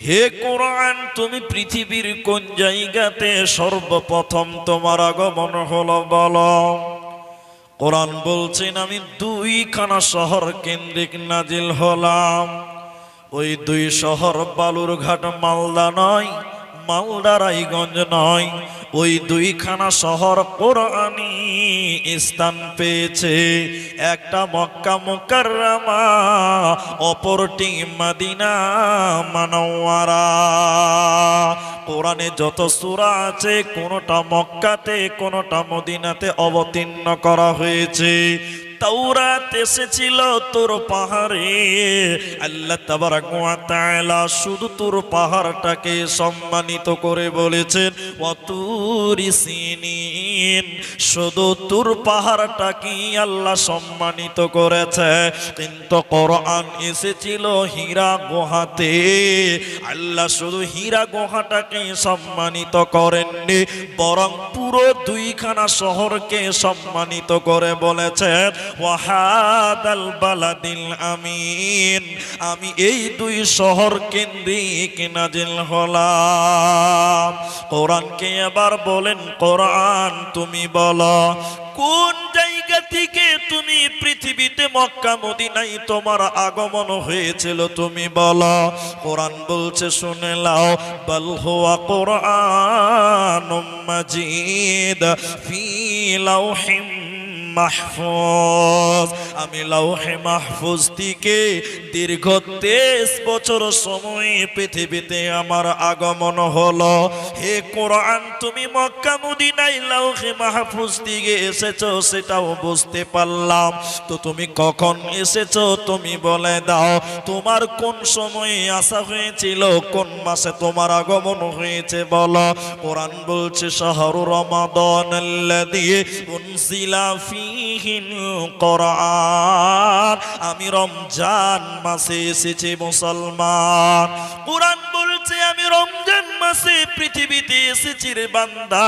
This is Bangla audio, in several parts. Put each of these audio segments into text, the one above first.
হে কোরআন, তুমি পৃথিবীর কোন জায়গাতে সর্বপ্রথম তোমার আগমন হলো বলো। কোরআন বলছেন, আমি দুইখানা শহর কেন্দ্রিক নাজিল হলাম। ওই দুই শহর বালুরঘাট মালদা নয়, মালদা রায়গঞ্জ নয়, ওই দুইখানা শহর কোরআনি স্থান পেয়েছে। একটা মক্কা মুকাররমা, অপরটি মদিনা মুনাওয়ারা। কোরআনে যত সূরা আছে, কোনটা মক্কাতে কোনটা মদিনাতে অবতীর্ণ করা হয়েছে। তাওরাত এসেছিল তোর পাহাড়ে। আল্লাহ তাবারাক ওয়া তাআলা শুধু তোর পাহাড়টাকে সম্মানিত করে বলেছেন ওয়া তুরি সিনিন, শুধু তোর পাহাড়টাকে আল্লাহ সম্মানিত করেছে। কিন্তু কোরআন এসেছিল হীরা গুহাতে। আল্লাহ শুধু হীরা গুহাটাকে সম্মানিত করেননি, বরং পুরো দুইখানা শহরকে সম্মানিত করে বলেছেন ওয়াহাদাল বালাদিল আমিন, আমি এই দুই শহর কেন্দ্রিক নাজিল হলাম। কোরআনকে এবার বলেন, কোরআন তুমি বলো কোন জায়গা থেকে তুমি পৃথিবীতে মক্কা মদিনায় তোমার আগমন হয়েছিল, তুমি বলো। কোরআন বলছে শুনে লাও, বাল হুয়া কুরআনুম মাজিদ ফি লাউহিম মাহফুজ, আমি লাউহে মাহফুজ থেকে দীর্ঘ 23 বছর সময় পৃথিবীতে আমার আগমন হলো। হে কোরআন, তুমি মক্কা মদিনায় লাউহে মাহফুজ থেকে এসেছো সেটাও বুঝতে পারলাম, তো তুমি কখন এসেছো তুমি বলে দাও। তোমার কোন সময়ে আসা হয়েছিল, কোন মাসে তোমার আগমন হয়েছে বলো। কোরআন বলছে শাহরু রমাদানাল্লাযী উনজিলা ফীহিল কোরআন, আমি রমজান মাসে এসেছি মুসলমান। কোরআন বলছে আমি রমজান মাসে পৃথিবীতে এসেছি রে বান্দা।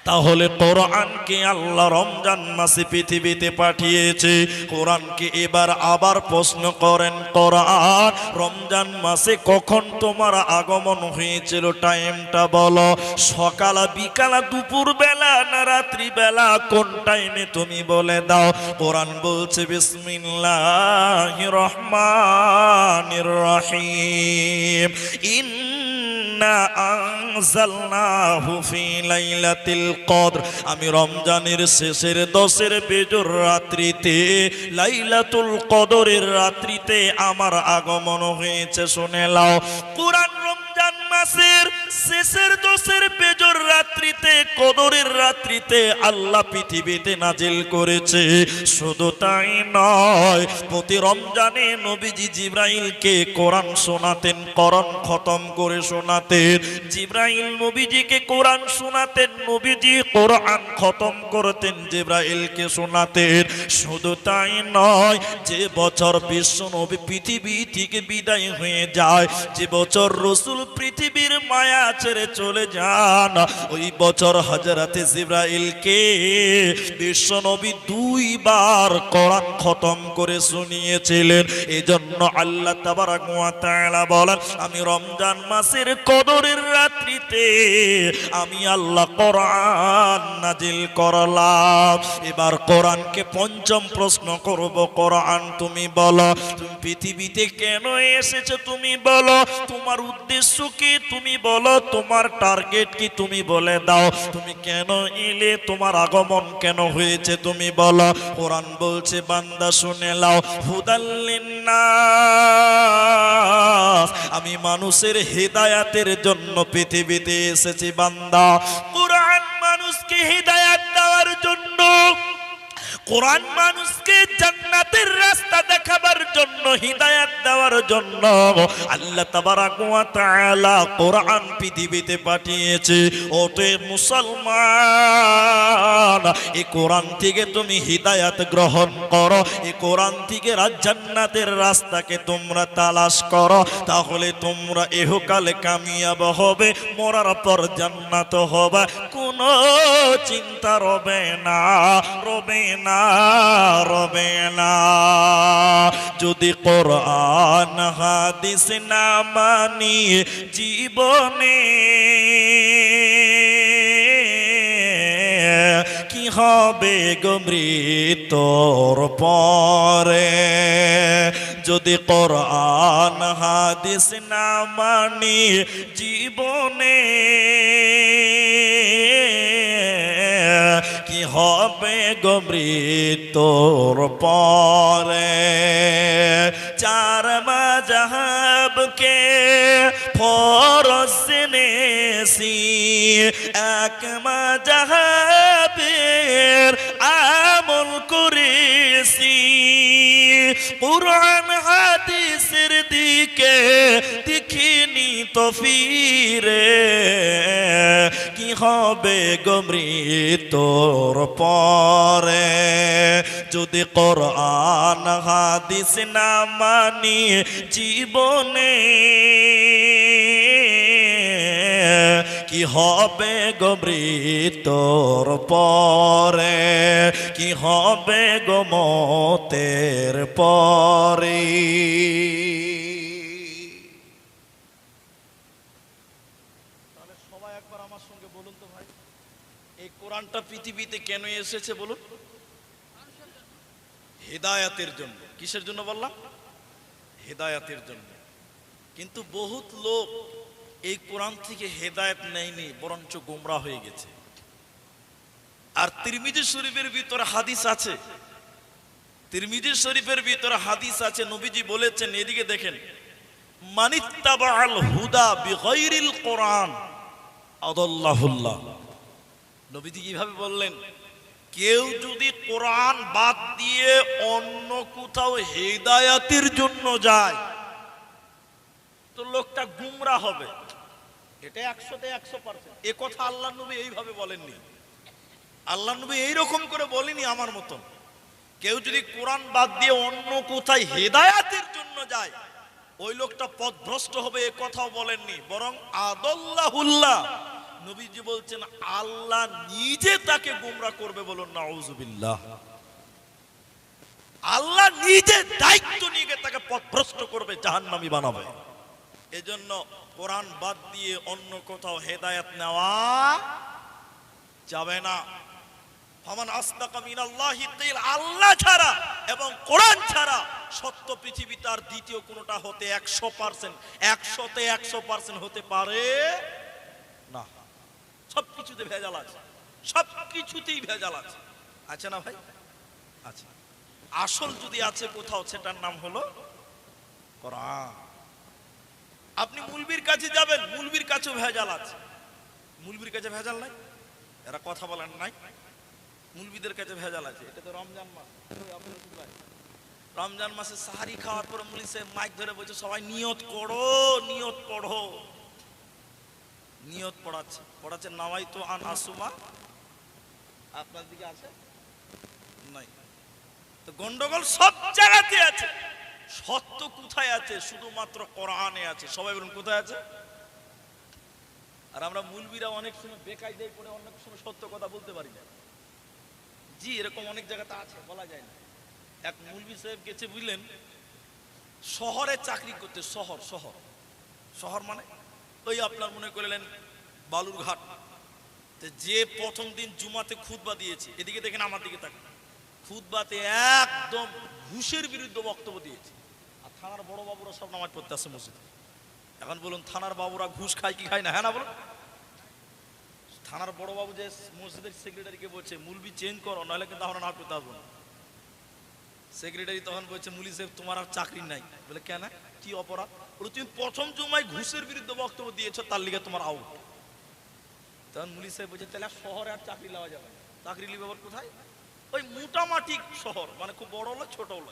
তাহলে কোরআনকে আল্লাহ রমজান মাসে পৃথিবীতে পাঠিয়েছে। কোরআনকে এবার আবার প্রশ্ন করেন, কোরআন রমজান মাসে কখন তোমার আগমন হয়েছিল, টাইমটা বলো। সকাল বিকাল দুপুর বেলা না রাত্রি বেলা, কোন টাইমে তুমি বলে দাও। কোরআন বলছে বিসমিল্লাহির রহমানির রহিম, ইন্না আনজালনাহু ফি লাইলাতিল কদর, আমি রমজানের শেষের 10 বেজর রাত্রিতে, লাইলাতুল কদরের রাত্রিতে আমার আগমন হয়েছে। শুনে লাও, কুরআন রমজান মাসের শেষের 10 বেজর রাত্রিতে, কদরের রাত্রিতে আল্লাহ পৃথিবীতে নাজিল করেছে। শুধু তাই নয়, প্রতি রমজানে নবীজি জিবরাইলকে কোরআন শোনাতেন, কোরআন খতম করে শোনাতেন। জিবরাইল নবীজিকে কোরআন শোনাতেন, নবীজি কোরআন খতম করতেন, জিবরাইলকে শোনাতেন। শুধু তাই নয়, যে বছর বিশ্ব নবী পৃথিবী থেকে বিদায় হয়ে যায়, যে বছর রাসূল পৃথিবীর মায়া ছেড়ে চলে যান, ওই বছর হযরতে জিবরাইলকে বিশ্ব নবী 2 বার কোরআন খতম করে শুনিয়েছিলেন। এজন্য আল্লাহ তাবারাক ওয়া তাআলা বলেন, আমি রমজান মাসের কদরের রাত্রিতে আমি আল্লাহ কোরআন নাজিল করলাম। এবার কোরআনকে পঞ্চম প্রশ্ন করব, কোরআন তুমি বলো, তুমি পৃথিবীতে কেন এসেছো তুমি বলো, তোমার উদ্দেশ্য কি তুমি বলো, তোমার টার্গেট কি তুমি বলে দাও। তুমি কেন এলে, তোমার আগমন কেন হয়েছে তুমি বলো। কোরআন বলছে বান্দা শুনে লাও, হুদাল্লিন্নাস, আমি মানুষের হেদায়াতের জন্য পৃথিবীতে এসেছি বান্দা। কোরআন মানুষকে হেদায়াত দেওয়ার জন্য, কোরআন মানুষকে জান্নাতের রাস্তা দেখাবার জন্য, হিদায়াত দেওয়ার জন্য আল্লাহ তাবারাক ওয়া তাআলা কোরআন পৃথিবীতে পাঠিয়েছে। ওতে মুসলমান, এই কোরআন থেকে তুমি হিদায়াত গ্রহণ করো, এই কোরআন থেকে জান্নাতের রাস্তাকে তোমরা তালাশ করো, তাহলে তোমরা ইহকালে কামিয়াব হবে, মরার পর জান্নাত হবে, কোনো চিন্তা রবে না, রবে না। রবে না। যদি কোরআন হাদিস না মানি জীবনে, কি হবে গো মৃত্যুর পরে। যদি কোরআন হাদিস না মানি জীবনে, কি হবে গো মৃত্যুর পরে। চার মাযহাবকে ফরজ জেনেছি, এক মাযহাবের আমল করেছি। কুরআন হাদিসের দিকে দেখিনি তো ফিরে, কি হবে গো মৃত্যুর পরে। যদি কোরআন হাদিস না মানি জীবনে, কি হবে গো মৃত্যুর পরে, কি হবে গো মতের পরে। তাহলে সবাই একবার আমার সঙ্গে বলুন তো ভাই, এই কোরআনটা পৃথিবীতে কেন এসেছে বলুন? হেদায়াতের জন্য। কিসের জন্য বললাম? হেদায়াতের জন্য। কিন্তু বহুত লোক এই কোরআন থেকে হেদায়েত নেয়নি, বরঞ্চ গোমরা হয়ে গেছে। আর তিরমিজি শরীফের ভিতরে হাদিস আছে, তিরমিজি শরীফের ভিতরে হাদিস আছে, নবীজি বলেছেন, এদিকে দেখেন, মানিত্তাবাআল হুদা বিগাইরিল কোরআন আদাল্লাহুল্লাহ। নবীজি কিভাবে বললেন? কেউ যদি কোরআন বাদ দিয়ে অন্য কোথাও হেদায়াতের জন্য যায় তো লোকটা গুমরা হবে। এটা 100তে 100%। এ কথা আল্লাহ নবী এইভাবে বলেননি, আল্লাহ নবী এইরকম করে বলেনি আমার মতন। কেউ যদি কোরআন বাদ দিয়ে অন্য কোথায় হেদায়াতের জন্য যায় ওই লোকটা পথভ্রষ্ট হবে, এ কথাও বলেননি। বরং আদাল্লাহুল্লাহ, নবীজি বলছেন আল্লাহ নিজে তাকে গুমরা করবে। বলুন নাউজুবিল্লাহ। আল্লাহ নিজে দায়িত্ব নিয়ে তাকে পথভ্রষ্ট করবে, জাহান্নামী বানাবে। এজন্য কোরআন বাদ দিয়ে অন্য কোথাও হেদায়েত নেওয়া যাবে না। ফামান আসদাকা মিনাল্লাহি কিল, আল্লাহ ছাড়া এবং কোরআন ছাড়া সত্য পৃথিবীতে আর দ্বিতীয় কোনটা হতে 100%, 100তে 100% হতে পারে না। সবকিছুতে ভেজাল আছে, সবকিছুতেই ভেজাল আছে। আছে না ভাই? আছে। আসল যদি আছে কোথাও, সেটার নাম হলো কোরআন। আপনি মুলবির কাছে যাবেন, মুলবির কাছেও ভেজাল আছে। মুলবির কাছে ভেজাল নাই? এরা কথা বলেন নাই? মুলবিদের কাছে ভেজাল আছে। এটা তো রমজান মাস, রমজান মাসে সাহারি খাওয়ার পরে মুলি সাহেব মাইক ধরে বলছে সবাই নিয়ত করো, নিয়ত পড়ো। নিয়ত পড়াচ্ছে নাওয়াইতু আন আসুমা। আপনার দিকে আছে নাই? তো গন্ডগোল সব জায়গাতে আছে। সত্য কোথায় আছে? শুধুমাত্র কোরআনে আছে। সবাই বলুন কোথায় আছে? আর আমরা মুলবিরা অনেক সময় বেকায়দায় পড়ে অনেক সময় সত্য কথা বলতে পারি না। জি, এরকম অনেক জায়গাতে আছে, বলা যায় না। এক মুলবি সাহেব গেছে বুঝলেন শহরে চাকরি করতে। শহর শহর শহর মানে ওই আপনার মনে করলেন বালুরঘাট। যে প্রথম দিন জুমাতে খুতবা দিয়েছে, এদিকে দেখেন আমার দিকে তাকান, খুতবাতে একদম ঘুষের বিরুদ্ধে বক্তব্য দিয়েছে। আর থানার বড় বাবুরা সব নামাজ পড়তে আসে মসজিদে। এখন বলুন থানার বাবুরা ঘুষ খায় কি খায় না? হ্যাঁ না বলুন? থানার বড় বাবু যে মসজিদের সেক্রেটারিকে বলছে মুলবি চেঞ্জ করো, নাহলে কিন্তু আমরা নামাজ পড়তে আসবো না। সেক্রেটারি তখন বলছে মুলি সাহেব তোমার আর চাকরি নাই। বলে কেন, কি অপরাধ? বলে তুমি প্রথম জুমায় ঘুষের বিরুদ্ধে বক্তব্য দিয়েছো, তার লিগে তোমার আউট। তখন মুলি সাহেব বলছে তাহলে শহরে আর চাকরি লওয়া যাবে না। চাকরি লিবে আবার কোথায়? ওই মোটামাটি শহর, মানে খুব বড় হলো ছোট হলো,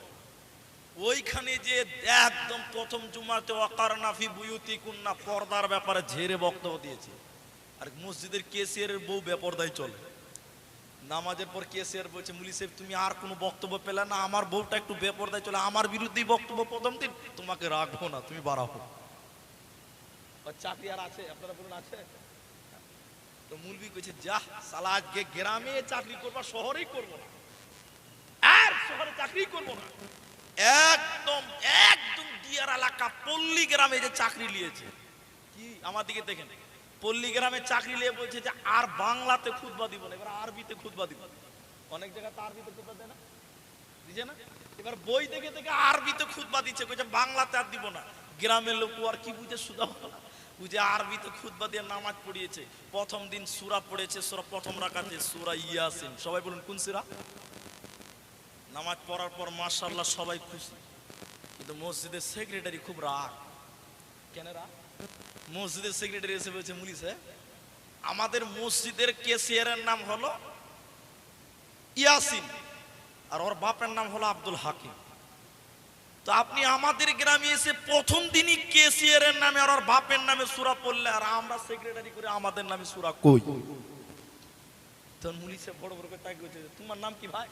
ওইখানে যে একদম প্রথম জুমাতে ওয়াকারনা ফি বুয়ুতিকুন্না, পর্দার ব্যাপারে ঝেড়ে বক্তব্য দিয়েছে। আর মসজিদের কেসিয়ারের বউ বেপরদায় চলে। নামাজের পর কেসিয়ার বলছে মুলি সাহেব তুমি আর কোনো বক্তব্য পেলে না, আমার বউটা একটু বেপরদায় চলে, আমার বিরুদ্ধেই বক্তব্য প্রথম দিন, তোমাকে রাখবো না, তুমি বাড়াবো। চাকরি আর আছে? আপনারা বলুন আছে? তো মুলবি কইছে যা সালা আজকে গ্রামে চাকরি করবা, শহরেই করবো না। শহরে চাকরি করব না, একদম একদম দিয়ার এলাকা পল্লী গ্রামে যে চাকরি নিয়েছে। কি আমার দিকে দেখেন, পল্লী গ্রামে চাকরি নিয়ে বলছে যে আর বাংলাতে খুতবা দিব না, এবার আরবিতে খুতবা দিব। অনেক জায়গায় তো আরবিতে খুতবা দেয় না, দিছে না? এবার বই দেখে দেখে আরবিতে খুতবা দিচ্ছে, কইছে বাংলাতে আর দিব না। গ্রামের লোক আর কি বুঝে, সুদা বুঝে আরবিতে খুতবা দিয়ে নামাজ পড়িয়েছে। প্রথম দিন সূরা পড়েছে, সূরা প্রথম রাকাতে সূরা ইয়াসিন। সবাই বলুন কোন সূরা? নামাজ পড়ার পর মাশাআল্লাহ সবাই খুশি, কিন্তু মসজিদের সেক্রেটারি খুব রাগ। কেন রাগ? মসজিদের সেক্রেটারি এসে বলছে, মুলি সাহেব আমাদের মসজিদের কেসিয়ারের নাম হলো ইয়াসিন আর ওর বাপের নাম হলো আব্দুল হাকিম, তো আপনি আমাদের গ্রামে এসে প্রথম দিনই কেসিয়ারের নামে আর ওর বাপের নামে সূরা পড়লে, আর আমরা সেক্রেটারি করে আমাদের নামে সূরা কই? তখন মুলি সাহেব বড় বড় করে তাকিয়ে বলছে, তোমার নাম কি ভাই?